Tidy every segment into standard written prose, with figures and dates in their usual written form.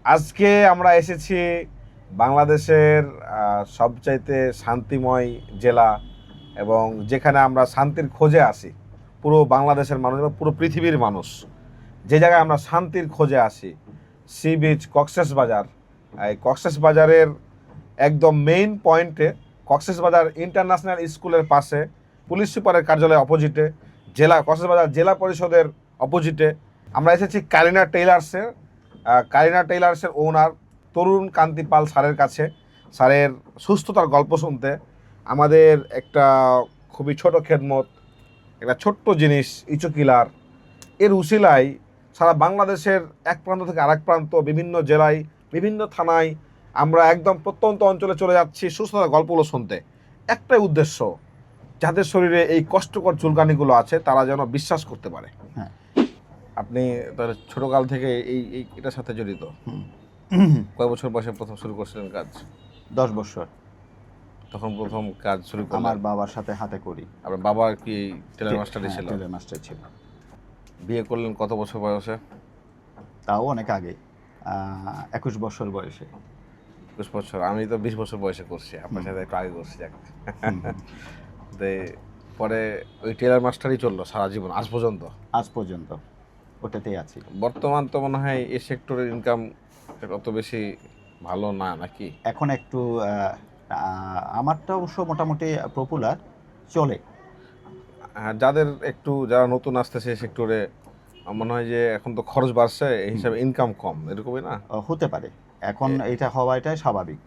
আজকে আমরা এসেছি বাংলাদেশের সবচাইতে শান্তিময় জেলা এবং যেখানে আমরা শান্তির খোঁজে আসি। পুরো বাংলাদেশের মানুষ এবং পুরো পৃথিবীর মানুষ যে জায়গায় আমরা শান্তির খোঁজে আসি, সি বিচ কক্সবাজার। এই কক্সবাজারের একদম মেইন পয়েন্টে, কক্সবাজার ইন্টারন্যাশনাল স্কুলের পাশে, পুলিশ সুপারের কার্যালয়ের অপোজিটে, কক্সবাজার জেলা পরিষদের অপোজিটে আমরা এসেছি কারিনা টেইলার্সের ওনার তরুণ কান্তি পাল স্যারের কাছে, স্যারের সুস্থতার গল্প শুনতে। আমাদের একটা খুবই ছোট খেদমত, একটা ছোট্ট জিনিস, ইচু কিলার এর উসিলায় সারা বাংলাদেশের এক প্রান্ত থেকে আরেক প্রান্ত, বিভিন্ন জেলায়, বিভিন্ন থানায় আমরা একদম প্রত্যন্ত অঞ্চলে চলে যাচ্ছি সুস্থতার গল্পগুলো শুনতে। একটাই উদ্দেশ্য, যাদের শরীরে এই কষ্টকর চুলকানিগুলো আছে তারা যেন বিশ্বাস করতে পারে। হ্যাঁ। আপনি তাহলে ছোটকাল থেকে এটার সাথে জড়িত? কয় বছর বয়সে প্রথম শুরু করছিলেন কাজ? 10 বছর। তখন প্রথম কাজ শুরু করলেন? আমার বাবার সাথে হাতে করি। আপনার বাবা কি টেলার মাস্টারই ছিল? টেলার মাস্টার ছিল। বিয়ে করলেন কত বছর বয়সে? তাও অনেক আগে, 21 বছর বয়সে। 21 বছর। আমি তো 20 বছর বয়সে করছি, আপনার সাথে একটু আগে করছি। পরে ওই টেলার মাস্টারই চললো সারা জীবন আজ পর্যন্ত? আজ পর্যন্ত ওটাতেই আছি। বর্তমান তো মনে হয় এই সেক্টরের ইনকাম অত বেশি ভালো না, নাকি? এখন একটু আমারটা অবশ্য মোটামুটি পপুলার চলে। হ্যাঁ, যারা নতুন আসতেছে সেক্টরে মনে হয় যে এখন তো খরচ বাড়ছে, এই হিসাবে ইনকাম কম, এরকমই না? হতে পারে। এখন এটা হওয়াটাই স্বাভাবিক,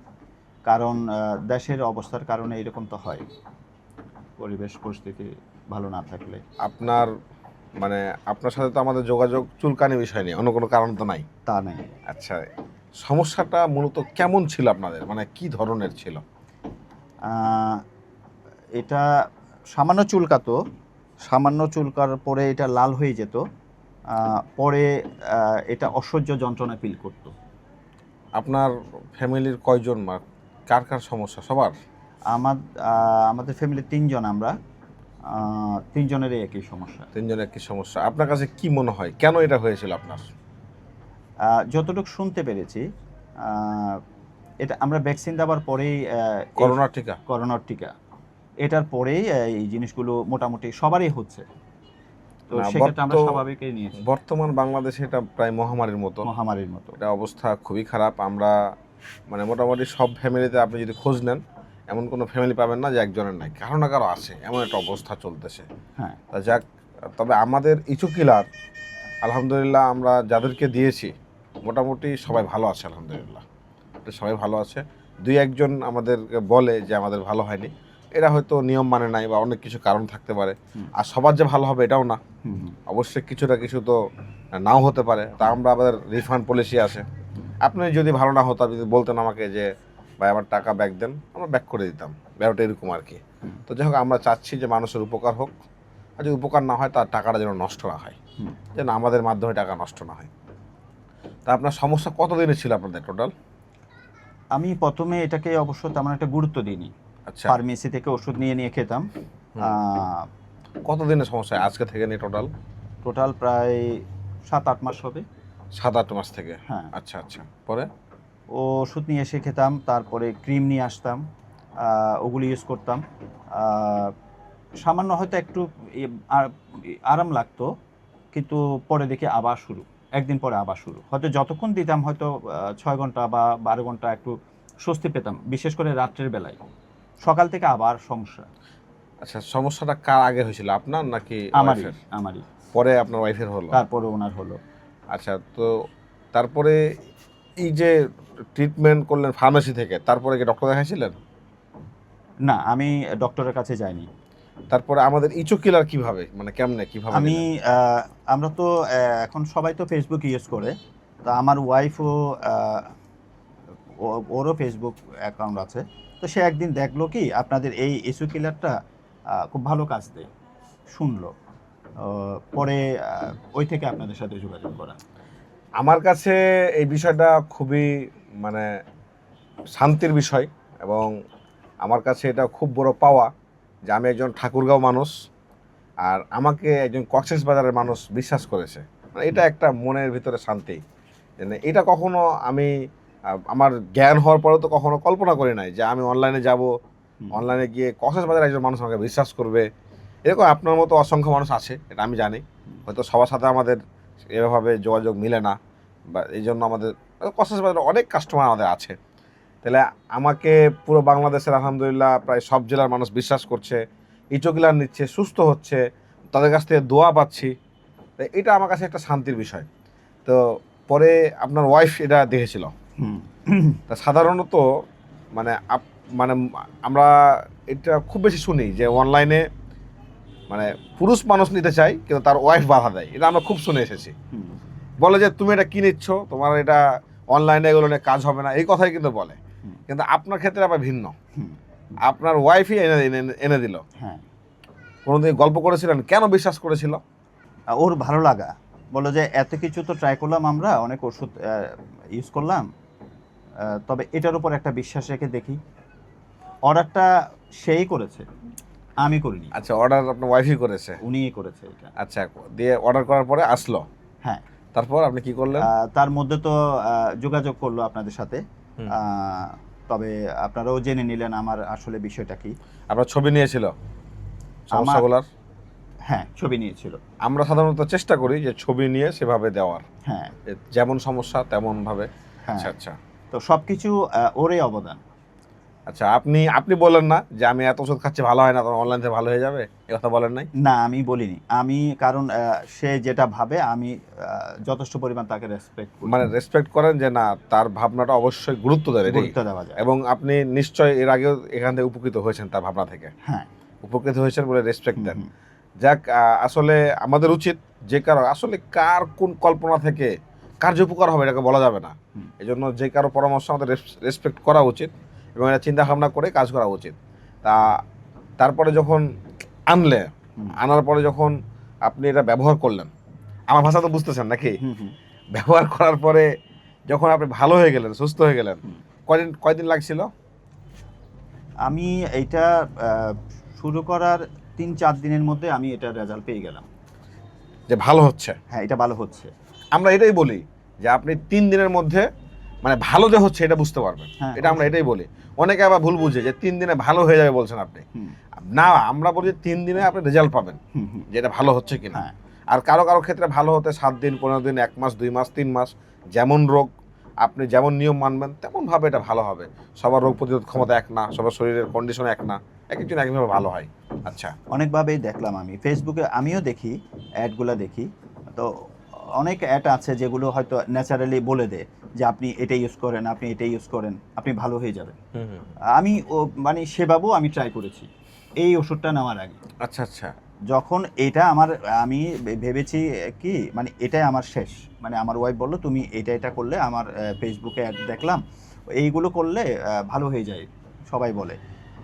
কারণ দেশের অবস্থার কারণে এরকম তো হয়, পরিবেশ পরিস্থিতি ভালো না থাকলে। আপনার সাথে তো আমাদের যোগাযোগ চুলকানি বিষয় নেই, অন্য কোনো কারণ তো নাই? তা নেই। আচ্ছা, সমস্যাটা মূলত কেমন ছিল আপনাদের, মানে কি ধরনের ছিল? এটা সামান্য চুলকার পরে এটা লাল হয়ে যেত, পরে এটা অসহ্য যন্ত্রণা ফিল করতো। আপনার ফ্যামিলির কয়জন, কার কার সমস্যা? সবার? আমাদের ফ্যামিলি 3 জন, আমরা 3 জনেরই একই সমস্যা। 3 জনের একই সমস্যা। আপনার কাছে কি মনে হয় কেন এটা হয়েছিল আপনার? যতটুকু শুনতে পেরেছি, এটা আমরা ভ্যাকসিন দেওয়ার পরেই, করোনার টিকা এটার পরেই এই জিনিসগুলো মোটামুটি সবারই হচ্ছে, তো সেক্ষেত্রে আমরা স্বাভাবিকই নিয়েছি। বর্তমান বাংলাদেশে এটা প্রায় মহামারীর মতো। এটা অবস্থা খুবই খারাপ। আমরা মোটামুটি সব ফ্যামিলিতে আপনি যদি খোঁজ নেন, এমন কোনো ফ্যামিলি পাবেন না যে একজনের নাই, কারো না কারো আছে, এমন একটা অবস্থা চলতেছে। হ্যাঁ, যাক, তবে আমাদের ইচু কিলার আলহামদুলিল্লাহ আমরা যাদেরকে দিয়েছি মোটামুটি সবাই ভালো আছে, আলহামদুলিল্লাহ সবাই ভালো আছে। 2-1 জন আমাদেরকে বলে যে আমাদের ভালো হয়নি, এরা হয়তো নিয়ম মানে নাই বা অনেক কিছু কারণ থাকতে পারে। আর সবার যে ভালো হবে এটাও না, অবশ্যই কিছু না কিছু তো নাও হতে পারে। তা আমরা আমাদের রিফান্ড পলিসি আছে। আপনি যদি ভালো না হতো, আপনি যদি বলতেন আমাকে যে ভাই আমার টাকা ব্যাক দেন, আমরা ব্যাক করে দিতাম, ব্যাপারটা এরকম আর কি। তো যাই হোক, আমরা চাচ্ছি যে মানুষের উপকার হোক, আর যদি উপকার না হয় তার টাকাটা যেন নষ্ট না হয়, যেন আমাদের মাধ্যমে টাকা নষ্ট না হয়। তা আপনার সমস্যা কতদিনে ছিল আপনাদের টোটাল? আমি প্রথমে এটাকে অবশ্য তেমন একটা গুরুত্ব দিইনি। আচ্ছা, ফার্মেসি থেকে ওষুধ নিয়ে খেতাম। কতদিনের সমস্যা আজকে থেকে নিয়ে টোটাল প্রায় 7-8 মাস হবে। 7-8 মাস থেকে? হ্যাঁ। আচ্ছা আচ্ছা, পরে ওষুধ নিয়ে এসে খেতাম, তারপরে ক্রিম নিয়ে আসতাম, ওগুলি ইউজ করতাম। সামান্য হয়তো একটু আরাম লাগতো, কিন্তু পরে দেখি আবার শুরু, একদিন পরে আবার শুরু। হয়তো যতক্ষণ দিতাম, হয়তো 6 ঘন্টা বা 12 ঘন্টা একটু স্বস্তি পেতাম, বিশেষ করে রাত্রের বেলায়। সকাল থেকে আবার সমস্যা। আচ্ছা, সমস্যাটা কার আগে হয়েছিল, আপনার নাকি আমারই। পরে আপনার ওয়াইফের হলো? তারপরে ওনার হলো। আচ্ছা, তো তারপরে এই যে ট্রিটমেন্ট করলেন ফার্মেসি থেকে, তারপরে কি ডক্টর দেখাইছিলেন? না, আমি ডক্টরের কাছে যাইনি। তারপরে আমাদের ইচু কিলার কিভাবে, কেমনে কিভাবে? আমরা তো এখন সবাই তো ফেসবুক ইউজ করে, তো আমার ওয়াইফও, ওরও ফেসবুক অ্যাকাউন্ট আছে। তো সে একদিন দেখলো কি আপনাদের এই ইস্যু কিলারটা খুব ভালো কাজ দেয়, শুনলো, পরে ওই থেকে আপনাদের সাথে যোগাযোগ করা। আমার কাছে এই বিষয়টা খুবই শান্তির বিষয়, এবং আমার কাছে এটা খুব বড় পাওয়া যে আমি একজন ঠাকুরগাঁও মানুষ, আর আমাকে একজন কক্সবাজারের মানুষ বিশ্বাস করেছে। এটা একটা মনের ভিতরে শান্তি মানে এটা কখনো আমি আমার জ্ঞান হওয়ার পরেও তো কখনো কল্পনা করি নাই যে আমি অনলাইনে যাব, অনলাইনে গিয়ে কক্সবাজারের একজন মানুষ আমাকে বিশ্বাস করবে। এরকম আপনার মতো অসংখ্য মানুষ আছে, এটা আমি জানি। হয়তো সবার সাথে আমাদের এভাবে যোগাযোগ মিলে না, বা এই জন্য আমাদের কক্সবাজারে অনেক কাস্টমার আমাদের আছে। তাহলে আমাকে পুরো বাংলাদেশের আলহামদুলিল্লাহ প্রায় সব জেলার মানুষ বিশ্বাস করছে, ইচোকিলার নিচ্ছে, সুস্থ হচ্ছে, তাদের কাছ থেকে দোয়া পাচ্ছি। তো এটা আমার কাছে একটা শান্তির বিষয়। তো পরে আপনার ওয়াইফ এটা দেখেছিল। তা সাধারণত মানে মানে আমরা এটা খুব বেশি শুনি যে অনলাইনে মানে পুরুষ মানুষ নিতে চায় কিন্তু তার ওয়াইফ বাধা দেয়, এটা আমরা খুব শুনে এসেছি। বলে যে তুমি এটা কি নিচ্ছ, তোমার এটা অনলাইনে এগুলো নিয়ে কাজ হবে না, এই কথাই কিন্তু বলে। কিন্তু আপনার ক্ষেত্রে আবার ভিন্ন, আপনার ওয়াইফই এনে দিল। হ্যাঁ, কোনোদিন গল্প করেছিলেন কেন বিশ্বাস করেছিল? ওর ভালো লাগা, বলো যে এত কিছু তো ট্রাই করলাম, আমরা অনেক ওষুধ ইউজ করলাম, তবে এটার উপর একটা বিশ্বাস রেখে দেখি। অর্ডারটা সেই করেছে, আমি করিনি। আচ্ছা, অর্ডার আপনার ওয়াইফই করেছে? উনিই করেছে এটা। আচ্ছা, দিয়ে অর্ডার করার পরে আসলো? হ্যাঁ। তারপর আপনি কি করলেন? তার মধ্যে তো যোগাযোগ করলো আপনাদের সাথে, তবে আপনারাও জেনে নিলেন আমার আসলে বিষয়টা কি। আপনার ছবি নিয়েছিল সমস্যাগুলোর? হ্যাঁ, ছবি নিয়েছিল। আমরা সাধারণত চেষ্টা করি যে ছবি নিয়ে সেভাবে দেওয়ার, হ্যাঁ, যেমন সমস্যা তেমন ভাবে। হ্যাঁ। আচ্ছা আচ্ছা, তো সবকিছু ওরই অবদান। আচ্ছা, আপনি বলেন না যে আমি এত ওষুধ খাচ্ছি ভালো হয় না, তখন অনলাইন থেকে ভালো হয়ে যাবে, এ কথা বলেন নাই? না, আমি বলিনি। আমি কারণ সে যেটা ভাবে আমি যথেষ্ট পরিমাণ তাকে রেসপেক্ট করি। মানে রেসপেক্ট করেন যে না, তার ভাবনাটা অবশ্যই গুরুত্ব দেওয়া যায়, এবং আপনি নিশ্চয় এর আগেও এখান থেকে উপকৃত হয়েছেন তার ভাবনা থেকে। হ্যাঁ, উপকৃত হয়েছেন বলে রেসপেক্ট দেন। যাক, আসলে আমাদের উচিত যে কারো আসলে কার কোন কল্পনা থেকে কার্য উপকার হবে এটাকে বলা যাবে না। এই জন্য যে কারো পরামর্শ আমাদের রেসপেক্ট করা উচিত এবং এটা চিন্তা ভাবনা করে কাজ করা উচিত। তারপরে যখন আনার পরে যখন আপনি এটা ব্যবহার করলেন, আমার ভাষা তো বুঝতেছেন নাকি? ব্যবহার করার পরে যখন আপনি ভালো হয়ে গেলেন, সুস্থ হয়ে গেলেন, কয়দিন লাগছিল? আমি এইটা শুরু করার 3-4 দিনের মধ্যে আমি এটা রেজাল্ট পেয়ে গেলাম যে ভালো হচ্ছে। হ্যাঁ, এটা ভালো হচ্ছে। আমরা এটাই বলি যে আপনি 3 দিনের মধ্যে মানে ভালো যে হচ্ছে এটা বুঝতে পারবেন, এটা আমরা এটাই বলি। অনেকে আবার ভুল বুঝে যে 3 দিনে ভালো হয়ে যাবে বলছেন আপনি। না, আমরা বলি 3 দিনে আপনি রেজাল্ট পাবেন যে এটা ভালো হচ্ছে কিনা। আর কারো কারো ক্ষেত্রে ভালো হতে 7 দিন, 15 দিন, 1 মাস, 2 মাস, 3 মাস, যেমন রোগ আপনি যেমন নিয়ম মানবেন তেমন ভাবে এটা ভালো হবে। সবার রোগ প্রতিরোধ ক্ষমতা এক না, সবার শরীরের কন্ডিশন এক না, এক একজন একভাবে ভালো হয়। আচ্ছা, অনেকভাবেই দেখলাম আমি ফেসবুকে, আমিও দেখি, অ্যাডগুলো দেখি। তো অনেক অ্যাড আছে যেগুলো হয়তো ন্যাচারালি বলে দেয় যে আপনি এটা ইউজ করেন, আপনি এটা ইউজ করেন, আপনি ভালো হয়ে যাবেন। আমি মানে সেভাবেও আমি ট্রাই করেছি এই ওষুধটা নেওয়ার আগে। আচ্ছা আচ্ছা, যখন এটা আমি ভেবেছি কি মানে এটাই আমার শেষ, মানে আমার ওয়াইফ বললো তুমি এটা করলে, আমার ফেসবুকে অ্যাড দেখলাম এইগুলো করলে ভালো হয়ে যায় সবাই বলে,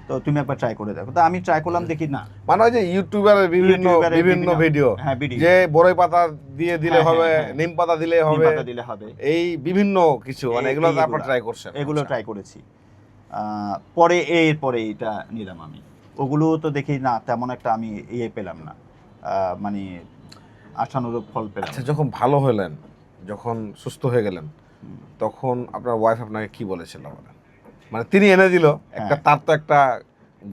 তো তুমি একবার ট্রাই করে দেখো। তো আমি ট্রাই করলাম, দেখি না, মানে ওই যে ইউটিউবারের বিভিন্ন ভিডিও, যে বড়ই পাতা দিয়ে দিলে হবে, নিম পাতা দিলে হবে, এই বিভিন্ন কিছু, মানে এগুলো আপনারা ট্রাই করছেন? এগুলো ট্রাই করেছি। পরে এটা নিলাম আমি। ওগুলো তো দেখি না তেমন একটা আমি পেলাম না, মানে আশানুরূপ ফল পেলাম। আচ্ছা, যখন ভালো হলেন, যখন সুস্থ হয়ে গেলেন, তখন আপনার ওয়াইফ আপনাকে কি বলেছিল? মানে তিনি এনে দিল একটা, তার তো একটা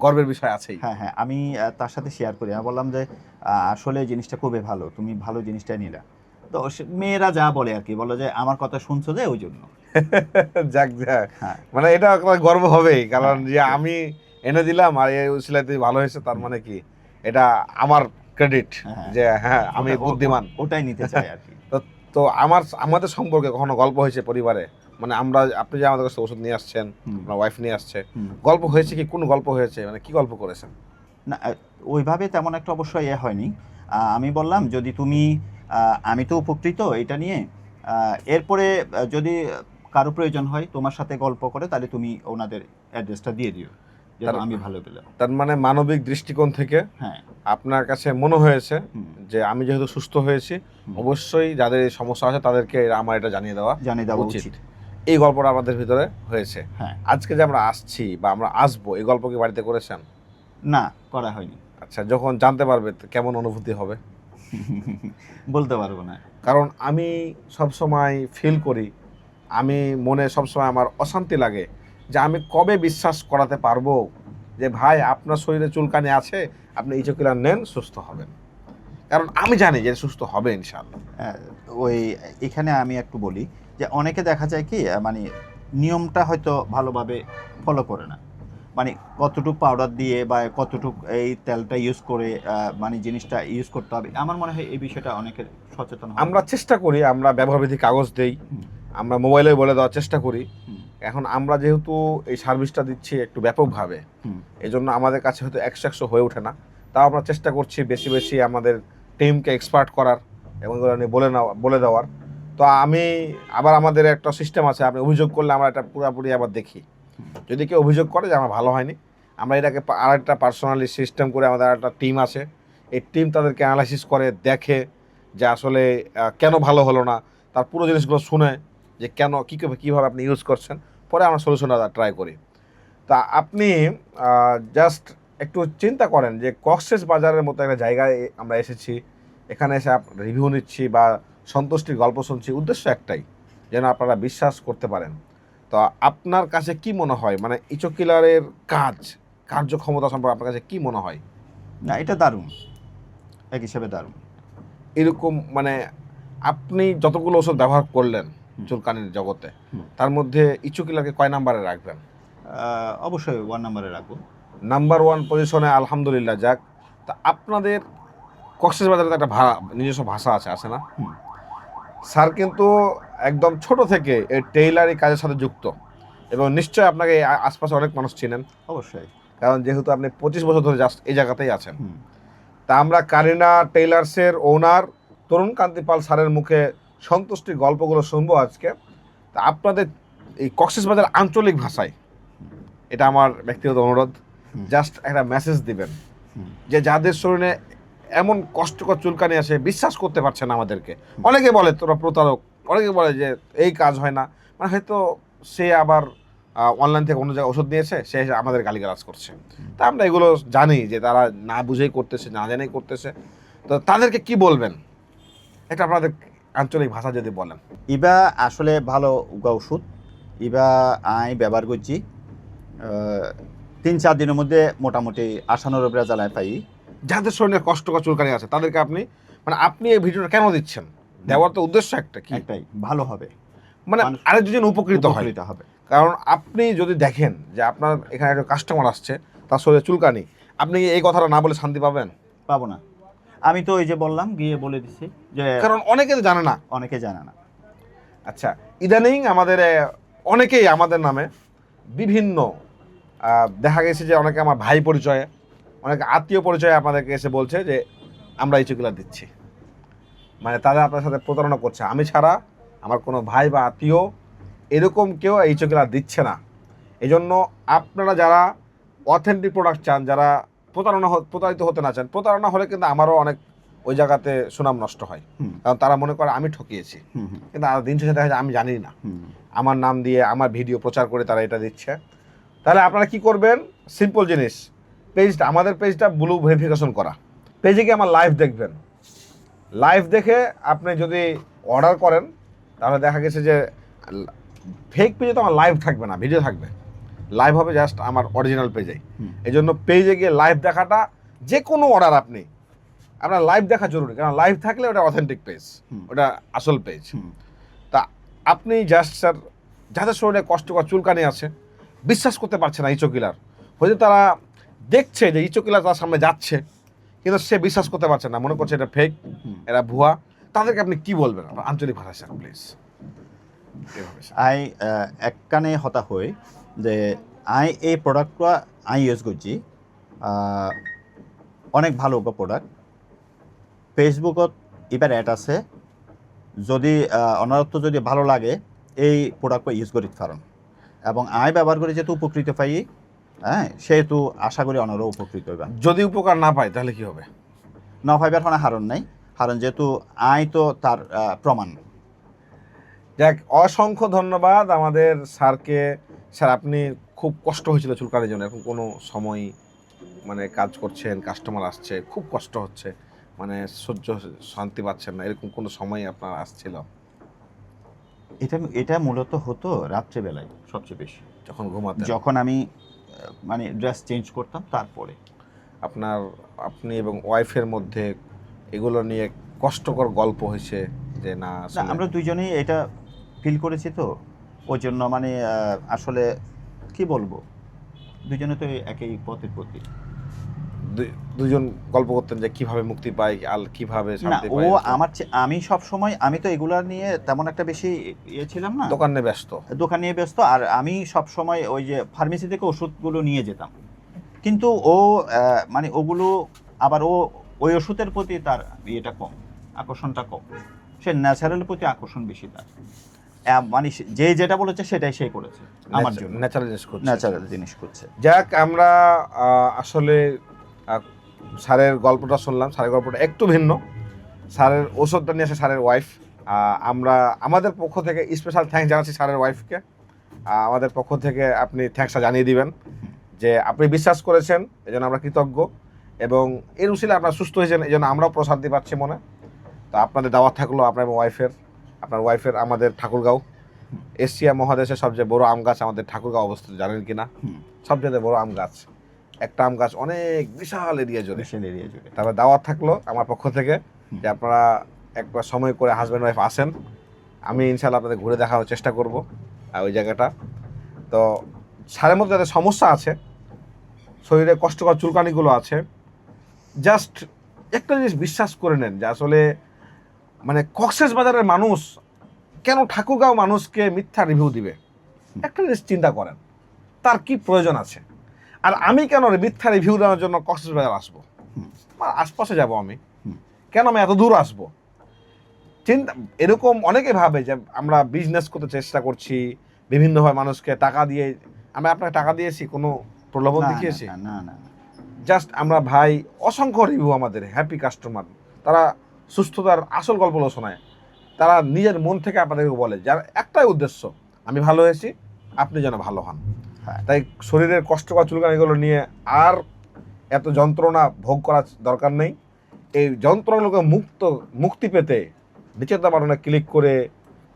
গর্বের বিষয় আছেই। হ্যাঁ হ্যাঁ, আমি তার সাথে শেয়ার করি, আমি বললাম যে আসলে জিনিসটা খুবই ভালো, তুমি ভালো জিনিসটাই নিলা। তো মেয়েরা যা বলে আর কি, বলো যে আমার কথা শুনছো যে ওই জন্য। যাক, মানে এটা গর্ব হবেই, কারণ যে আমি এনে দিলাম আর এই উসিলাতে ভালো হয়েছে, তার মানে কি এটা আমার ক্রেডিট যে হ্যাঁ আমি বুদ্ধিমান, ওটাই নিতে চাই আর কি। তো আমাদের সম্পর্কে কখনো গল্প হয়েছে পরিবারে? মানে আপনি যে আমাদের কাছে ওষুধ নিয়ে আসছেন, আপনার ওয়াইফ নিয়ে আসছে, গল্প হয়েছে কি? কোন গল্প হয়েছে, মানে কি গল্প করেছেন? না, ওইভাবে তেমন একটা অবশ্যই হয়নি। আমি বললাম যদি তুমি, আমি তো উপকৃত এটা নিয়ে, এরপরে যদি কারো প্রয়োজন হয় তোমার সাথে গল্প করে, তাহলে তুমি ওনাদের অ্যাড্রেসটা দিয়ে দিও, যেন আমি ভালো পেলাম। তার মানে মানবিক দৃষ্টিকোণ থেকে হ্যাঁ, আপনার কাছে মনে হয়েছে যে আমি যেহেতু সুস্থ হয়েছি, অবশ্যই যাদের এই সমস্যা আছে তাদেরকে আমার এটা জানিয়ে দেওয়া উচিত। এই গল্পটা আমাদের ভিতরে হয়েছে। হ্যাঁ, আজকে যে আমরা আসছি বা আমরা আসবো, এই গল্প কি বাড়িতে করেছেন? না, করা হয়নি। আচ্ছা, যখন জানতে পারবে কেমন অনুভূতি হবে? বলতে পারবো না। কারণ আমি সবসময় ফিল করি, আমি মনে সবসময় আমার অশান্তি লাগে যে আমি কবে বিশ্বাস করাতে পারবো যে ভাই আপনার শরীরে চুলকানি আছে, আপনি ইচোকিলার নেন, সুস্থ হবেন। কারণ আমি জানি যে সুস্থ হবে ইনশাআল্লাহ। আহ, ওই এখানে আমি একটু বলি যে অনেকে দেখা যায় কি মানে নিয়মটা হয়তো ভালোভাবে ফলো করে না, মানে কতটুক পাউডার দিয়ে বা কতটুক এই তেলটা ইউজ করে মানে জিনিসটা ইউজ করতে হবে। আমার মনে হয় এই বিষয়টা অনেকের সচেতন হওয়া আমরা চেষ্টা করি, আমরা ব্যবহারবিধি কাগজ দেই, হুম, আমরা মোবাইলে বলে দেওয়ার চেষ্টা করি। হুম, এখন আমরা যেহেতু এই সার্ভিসটা দিচ্ছি একটু ব্যাপকভাবে, হুম, এই জন্য আমাদের কাছে হয়তো 100 হয়ে ওঠে না। তাও আমরা চেষ্টা করছি বেশি বেশি আমাদের টিমকে এক্সপার্ট করার এবং এগুলো নিয়ে বলে দেওয়ার। তো আমি আবার আমাদের একটা সিস্টেম আছে, আপনি অভিযোগ করলে আমরা এটা পুরোপুরি আবার দেখি। যদি কেউ অভিযোগ করে যে আমার ভালো হয়নি, আমরা এটাকে আরেকটা পার্সোনালি সিস্টেম করে, আমাদের একটা টিম আছে, এই টিম তাদেরকে অ্যানালাইসিস করে দেখে যে আসলে কেন ভালো হলো না, তার পুরো জিনিসগুলো শুনে যে কেন কীভাবে আপনি ইউজ করছেন, পরে আমরা সলিউশনটা ট্রাই করি। তা আপনি জাস্ট একটু চিন্তা করেন যে কক্সেস বাজারের মতো একটা জায়গায় আমরা এসেছি, এখানে এসে রিভিউ নিচ্ছি বা সন্তুষ্টির গল্প শুনছি, উদ্দেশ্য একটাই, যেন আপনারা বিশ্বাস করতে পারেন। তো আপনার কাছে কি মনে হয়, মানে ইচোকিলারের কার্যক্ষমতা সম্পর্কে আপনার কাছে কি মনে হয়? না এটা দারুণ, এক হিসেবে দারুণ। এরকম মানে আপনি যতগুলো ওষুধ ব্যবহার করলেন চুলকানির জগতে, হুম। তার মধ্যে ইচোকিলারকে কয় নাম্বারে রাখবেন? অবশ্যই 1 নম্বরে রাখবো। নাম্বার 1 পজিশনে, আলহামদুলিল্লাহ। যাক, তা আপনাদের কক্সবাজারে তো একটা নিজস্ব ভাষা আছে না? হুম, স্যার কিন্তু একদম ছোট থেকে এই টেইলারি কাজের সাথে যুক্ত, এবং নিশ্চয়ই আপনাকে এই আশপাশে অনেক মানুষ চিনেন, অবশ্যই। কারণ যেহেতু আপনি 25 বছর ধরে জাস্ট এই জায়গাতেই আছেন। হুম, তা আমরা কারিনা টেইলার্সের ওনার তরুণ কান্তি পাল স্যারের মুখে সন্তুষ্টির গল্পগুলো শুনবো আজকে। তা আপনাদের এই কক্সবাজার আঞ্চলিক ভাষায়, এটা আমার ব্যক্তিগত অনুরোধ, হুম, জাস্ট একটা মেসেজ দিবেন হুম, যে যাদের শরীরে এমন কষ্টকর চুলকানি আসে, বিশ্বাস করতে পারছে না আমাদেরকে। অনেকে বলে তোরা প্রতারক, অনেকে বলে যে এই কাজ হয় না, মানে হয়তো সে আবার অনলাইন থেকে অন্য জায়গায় ওষুধ নিয়েছে, সে এসে আমাদের গালিগালাজ করছে। তা আমরা এগুলো জানি যে তারা না বুঝেই করতেছে, না জেনেই করতেছে। তো তাদেরকে কি বলবেন, এটা আপনাদের আঞ্চলিক ভাষা যদি বলেন। ইবা আসলে ভালো ওষুধ। ইবা আই ব্যবহার করছি 3-4 দিনের মধ্যে মোটামুটি আশানুরূপ রেজাল্ট পাই। যাদের শরীরে কষ্টকর চুলকানি আছে তাদেরকে আপনি, মানে আপনি এই ভিডিওটা কেন দিচ্ছেন, দেওয়ার তো উদ্দেশ্য একটা কি, একটাই ভালো হবে, মানে মানুষ আরেকজন উপকৃত হয়। হবে। কারণ আপনি যদি দেখেন যে আপনার এখানে একটা কাস্টমার আসছে, তার শরীরে চুলকানি, আপনি এই কথাটা না বলে শান্তি পাবেন? পাবো না। আমি তো এই যে বললাম, গিয়ে বলে দিছি যে কারণ অনেকে তো জানে না। অনেকে জানে না। আচ্ছা, ইদানিং আমাদের অনেকেই আমাদের নামে বিভিন্ন দেখা গেছে যে অনেকে আমার ভাই পরিচয়ে, অনেকে আত্মীয় পরিচয়ে আপনাদেরকে এসে বলছে যে আমরা এই চুকিলা দিচ্ছি, মানে তারা আপনার সাথে প্রতারণা করছে। আমি ছাড়া আমার কোনো ভাই বা আত্মীয় এরকম কেউ এই চুকিলা দিচ্ছে না। এই জন্য আপনারা যারা অথেন্টিক প্রোডাক্ট চান, যারা প্রতারিত হতে না চান, প্রতারণা হলে কিন্তু আমারও অনেক ওই জায়গাতে সুনাম নষ্ট হয়, হুম, কারণ তারা মনে করে আমি ঠকিয়েছি। হুম, হুম, কিন্তু আর দিন শেষে দেখা যায় আমি জানি না, হুম, আমার নাম দিয়ে আমার ভিডিও প্রচার করে তারা এটা দিচ্ছে। তাহলে আপনারা কি করবেন, সিম্পল জিনিস, পেজটা, আমাদের পেজটা ব্লু ভেরিফিকেশন করা, পেজে গিয়ে আমার লাইভ দেখবেন। লাইভ দেখে আপনি যদি অর্ডার করেন, তাহলে দেখা গেছে যে ফেক পেজে তো আমার লাইভ থাকবে না, ভিডিও থাকবে, লাইভ হবে জাস্ট আমার অরিজিনাল পেজেই। হুম, এই জন্য পেজে গিয়ে লাইভ দেখাটা, যে কোনো অর্ডার আপনার লাইভ দেখা জরুরি, কারণ লাইভ থাকলে ওটা অথেন্টিক পেজ, হুম, ওটা আসল পেজ। হুম, তা আপনি জাস্ট স্যার, যাদের শরীরে কষ্টকর চুলকানি আছে, বিশ্বাস করতে পারছে না ইচোকিলার, হয়তো তারা দেখছে যে ইচোকিলার তার সামনে যাচ্ছে, কিন্তু সে বিশ্বাস করতে পারছে না, মনে করছে এটা ফেক, হুম। এটা ভুয়া, তাদেরকে আপনি কি বলবেন আপনার আঞ্চলিক ভাষায় স্যার, প্লিজ? আই এক কানে হতা হই যে আই এই প্রোডাক্টটা আই ইউজ করছি, অনেক ভালো প্রোডাক্ট। ফেসবুকত এবার অ্যাড আছে, যদি অনারত্ব যদি ভালো লাগে এই প্রোডাক্ট ইউজ করি কারণ, এবং আই ব্যবহার করে যেহেতু উপকৃত পাই, হ্যাঁ, সেহেতু আশা করি অনারও উপকৃত হইবা। যদি উপকার না পায় তাহলে কি হবে? না পাইবার কোনো হারণ নাই, কারণ যেহেতু আই তো তার প্রমাণ। যাক, অসংখ্য ধন্যবাদ আমাদের স্যারকে। স্যার, আপনি খুব কষ্ট হয়েছিল চুলকানির জন্য, এখন কোনো সময় মানে কাজ করছেন, কাস্টমার আসছে, খুব কষ্ট হচ্ছে, মানে সহ্য শান্তি পাচ্ছেন না, এরকম কোনো সময় আপনার আসছিল? এটা মূলত হতো রাত্রেবেলায় সবচেয়ে বেশি, যখন ঘুমাতেন? যখন আমি মানে ড্রেস চেঞ্জ করতাম তারপরে। আপনি এবং ওয়াইফের মধ্যে এগুলো নিয়ে কষ্টকর গল্প হয়েছে যে না না, আসলে? আমরা দুইজনেই এটা ফিল করেছি তো, ওই জন্য মানে আসলে কি বলবো, দুজনে তো একই পথের প্রতি। দুজন গল্প করতেন যে কিভাবে মুক্তি পাই, কিভাবে না, শান্তি ও পাই? আমি সব সময়, আমি তো এগুলা নিয়ে তেমন একটা বেশি ইয়ে ছিলাম না, দোকানে ব্যস্ত। দোকান নিয়ে ব্যস্ত, আর আমি সব সময় ওই যে ফার্মেসি থেকে ওষুধগুলো নিয়ে যেতাম, কিন্তু ও মানে ওগুলো আবার ওই ওষুধের প্রতি তার ইয়েটা কম, আকর্ষণটা কম, সে ন্যাচারালের প্রতি আকর্ষণ বেশি তার। মানে যে যেটা বলেছে সেটাই সে করেছে আমার জন্য, ন্যাচারাল জিনিস করছে। ন্যাচারাল জিনিস করছে। যাক, আমরা আসলে স্যারের গল্পটা শুনলাম, স্যারের গল্পটা একটু ভিন্ন। স্যারের ওষুধটা নিয়ে আসে স্যারের ওয়াইফ। আমরা আমাদের পক্ষ থেকে স্পেশাল থ্যাঙ্কস জানাচ্ছি স্যারের ওয়াইফকে। আমাদের পক্ষ থেকে আপনি থ্যাঙ্কসটা জানিয়ে দিবেন যে আপনি বিশ্বাস করেছেন, এই জন্য আমরা কৃতজ্ঞ, এবং এর উসিলে আপনারা সুস্থ হয়েছেন, এই জন্য আমরাও প্রশান্তি পাচ্ছি মনে। তো আপনাদের দাওয়াত থাকলো, আপনার ওয়াইফের আমাদের ঠাকুরগাঁও, এশিয়া মহাদেশের সবচেয়ে বড় আম গাছ আমাদের ঠাকুরগাঁও অবস্থিত, জানেন কিনা? সবচেয়ে বড় আম গাছ, একটা আম গাছ অনেক বিশাল এরিয়া জুড়ে। তারপর দাওয়াত থাকলো আমার পক্ষ থেকে যে আপনারা একবার সময় করে হাজব্যান্ড ওয়াইফ আসেন, আমি ইনশাল্লাহ আপনাদের ঘুরে দেখানোর চেষ্টা করব ওই জায়গাটা। তো সারের মধ্যে যাদের সমস্যা আছে, শরীরে কষ্টকর চুলকানিগুলো আছে, জাস্ট একটা জিনিস বিশ্বাস করে নেন যে আসলে মানে কক্সবাজারের মানুষ কেন ঠাকুরগাঁও মানুষকে মিথ্যা রিভিউ দিবে? একটা জিনিস চিন্তা করেন, তার কি প্রয়োজন আছে? আর আমি কেন মিথ্যা রিভিউ দেওয়ার জন্য কক্সবাজার আসবো? আশপাশে যাব আমি, কেন আমি এত দূর আসবো? চিন্তা, এরকম অনেকে ভাবে যে আমরা বিজনেস করতে চেষ্টা করছি বিভিন্নভাবে, মানুষকে টাকা দিয়ে। আমি আপনাকে টাকা দিয়েছি, কোনো প্রলোভন দেখিয়েছি? না, জাস্ট আমরা ভাই, অসংখ্য রিভিউ আমাদের হ্যাপি কাস্টমার, তারা সুস্থতার আসল গল্পগুলো শোনায়, তারা নিজের মন থেকে আপনাদেরকে বলে, যার একটাই উদ্দেশ্য আমি ভালো হয়েছি, আপনি যেন ভালো হন। তাই শরীরের কষ্টকর চুলকানিগুলো নিয়ে আর এত যন্ত্রণা ভোগ করার দরকার নেই। এই যন্ত্রণাগুলোকে মুক্তি পেতে নিচের বাটনে ক্লিক করে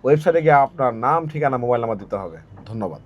ওয়েবসাইটে গিয়ে আপনার নাম, ঠিকানা, মোবাইল নাম্বার দিতে হবে। ধন্যবাদ।